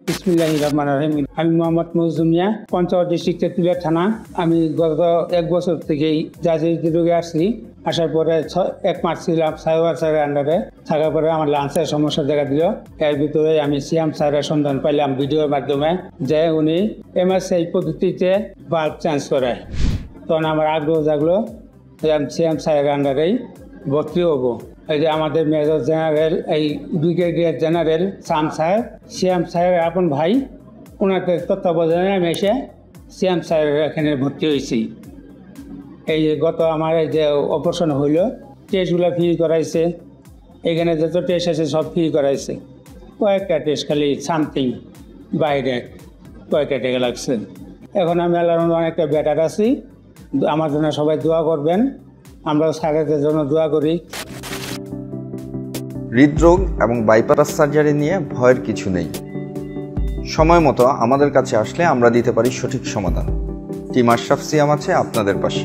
বিসমিল্লাহির রহমানির রহিম। আমি মোহাম্মদ মজদুম মিয়া, পঞ্চগড় ডিস্ট্রিক্ট তেঁতুলিয়া থানা। আমি গত 1 বছর থেকেই জাহাজী রোগে আসছি। আসার পরে 1 মাস ছিলাম সাইবার স্যারের আন্ডারে। থাকার পরে আমার লাঞ্চের সমস্যা দেখা দিল। এর ভিতরে আমি সিয়াম স্যারের সন্ধান পাইলাম ভিডিওর মাধ্যমে, যে উনি MSI পদ্ধতিতে বাল্ব চেঞ্জ করে। তখন আমার আগ্রহ জাগলো সিয়াম স্যারের আন্ডারেই ভর্তি হবো। এই যে আমাদের মেজর জেনারেল, এই ব্রিগেডিয়ার জেনারেল সিয়াম স্যারের আপন ভাই, ওনাদের তত্ত্বাবধানে আমি এসে সিয়াম স্যারের এখানে ভর্তি হয়েছি। এই গত আমার এই যে অপারেশন হইল, টেস্টগুলো ফ্রি করাইছে। এখানে যত টেস্ট আছে সব ফ্রি করাইছে। কয়েকটা টেস্ট খালি সামথিং বাইরে কয়েকটা টাকা লাগছে। এখন আমি আল্লাহর অনেকটা বেটার আছি। আমার জন্য সবাই দোয়া করবেন, আমরা স্যারেদের জন্য দোয়া করি। হৃদরোগ এবং বাইপাস সার্জারি নিয়ে ভয়ের কিছু নেই। সময় মতো আমাদের কাছে আসলে আমরা দিতে পারি সঠিক সমাধান। টিম আশরাফ সিয়াম আছে আপনাদের পাশে।